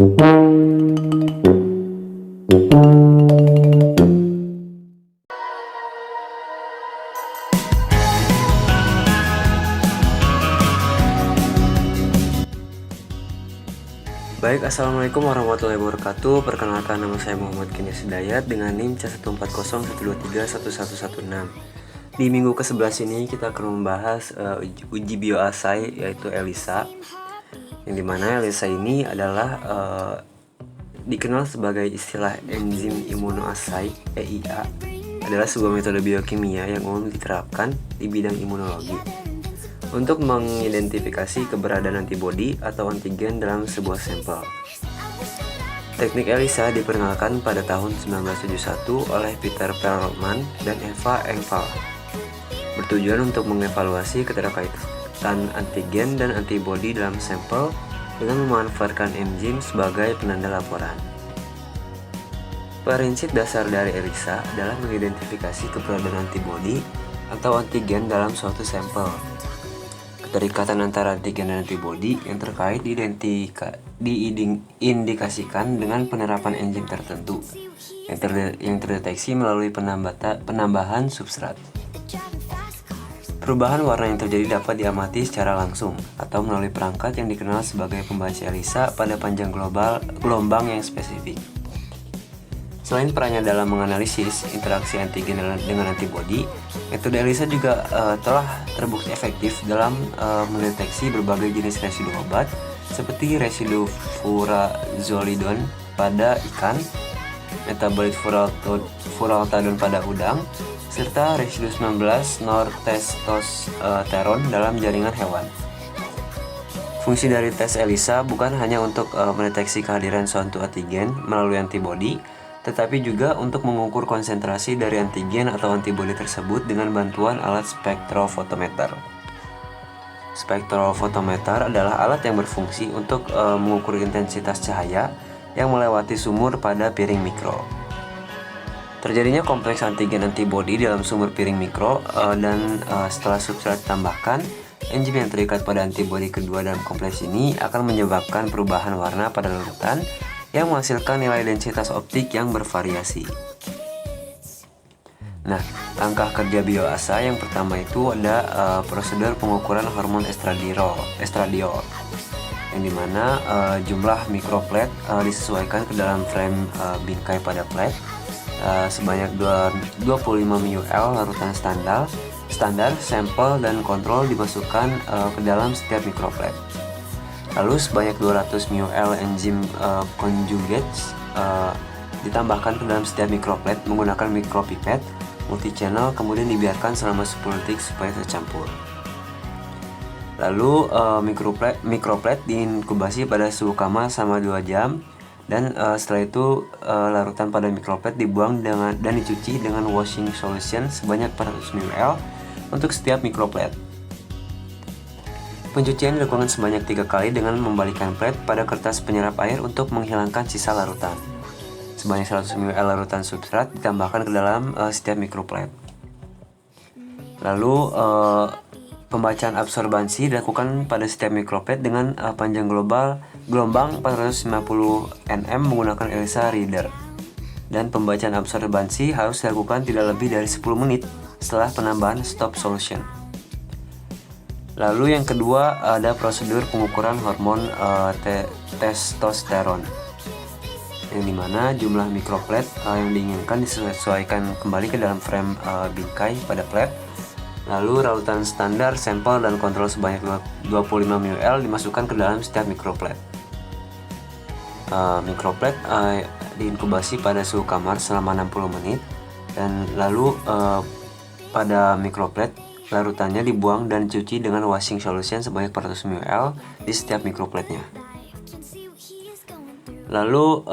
Baik, assalamualaikum warahmatullahi wabarakatuh. Perkenalkan, nama saya Muhammad Kinis Hidayat dengan NIM C14012311116. Di minggu ke-11 ini kita akan membahas uji bioassay, yaitu ELISA. Yang dimana ELISA ini adalah dikenal sebagai istilah enzim imunoassay, EIA. Adalah sebuah metode biokimia yang umum diterapkan di bidang imunologi untuk mengidentifikasi keberadaan antibodi atau antigen dalam sebuah sampel. Teknik ELISA diperkenalkan pada tahun 1971 oleh Peter Perelman dan Eva Engvall, bertujuan untuk mengevaluasi keterkaitan antigen dan antibodi dalam sampel dengan memanfaatkan enzim sebagai penanda laporan. Prinsip dasar dari ELISA adalah mengidentifikasi keberadaan antibodi atau antigen dalam suatu sampel. Keterikatan antara antigen dan antibodi yang terkait diindikasikan dengan penerapan enzim tertentu yang terdeteksi melalui penambahan substrat. Perubahan warna yang terjadi dapat diamati secara langsung atau melalui perangkat yang dikenal sebagai pembaca ELISA pada panjang gelombang yang spesifik. Selain perannya dalam menganalisis interaksi antigen dengan antibodi, metode ELISA juga telah terbukti efektif dalam mendeteksi berbagai jenis residu obat seperti residu furazolidon pada ikan, metabolit furaltadon pada udang, serta residu 19 nortestosteron dalam jaringan hewan. Fungsi dari tes ELISA bukan hanya untuk mendeteksi kehadiran suatu antigen melalui antibodi, tetapi juga untuk mengukur konsentrasi dari antigen atau antibodi tersebut dengan bantuan alat spektrofotometer. Spektrofotometer adalah alat yang berfungsi untuk mengukur intensitas cahaya yang melewati sumur pada piring mikro. Terjadinya kompleks antigen antibodi dalam sumur piring mikro dan setelah substrat ditambahkan, enzim yang terikat pada antibodi kedua dalam kompleks ini akan menyebabkan perubahan warna pada larutan yang menghasilkan nilai densitas optik yang bervariasi. Nah, langkah kerja bioassay yang pertama itu ada prosedur pengukuran hormon estradiol, yang dimana jumlah mikroplet disesuaikan ke dalam frame bingkai pada plet sebanyak 25 ml larutan standar, sampel dan kontrol dimasukkan ke dalam setiap mikroplet. Lalu sebanyak 200 ml enzim conjugates ditambahkan ke dalam setiap mikroplet menggunakan mikropipet multi-channel, kemudian dibiarkan selama 10 detik supaya tercampur. Lalu mikroplet diinkubasi pada suhu kamar selama 2 jam dan setelah itu larutan pada mikroplet dibuang dan dicuci dengan washing solution sebanyak 400 ml untuk setiap mikroplet. Pencucian dilakukan sebanyak 3 kali dengan membalikkan plet pada kertas penyerap air untuk menghilangkan sisa larutan. Sebanyak 100 ml larutan substrat ditambahkan ke dalam setiap mikroplet. Lalu pembacaan absorbansi dilakukan pada setiap mikroplet dengan panjang gelombang 450 nm menggunakan ELISA reader. Dan pembacaan absorbansi harus dilakukan tidak lebih dari 10 menit setelah penambahan stop solution. Lalu yang kedua ada prosedur pengukuran hormon testosteron, yang dimana jumlah mikroplet yang diinginkan disesuaikan kembali ke dalam frame bingkai pada plet. Lalu larutan standar, sampel dan kontrol sebanyak 25 ml dimasukkan ke dalam setiap mikroplet. Mikroplet diinkubasi pada suhu kamar selama 60 menit dan lalu pada mikroplet larutannya dibuang dan dicuci dengan washing solution sebanyak 400 ml di setiap mikropletnya. Lalu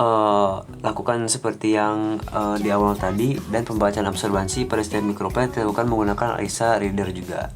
lakukan seperti yang di awal tadi, dan pembacaan absorbansi pada setiap mikroplet dilakukan menggunakan ELISA reader juga.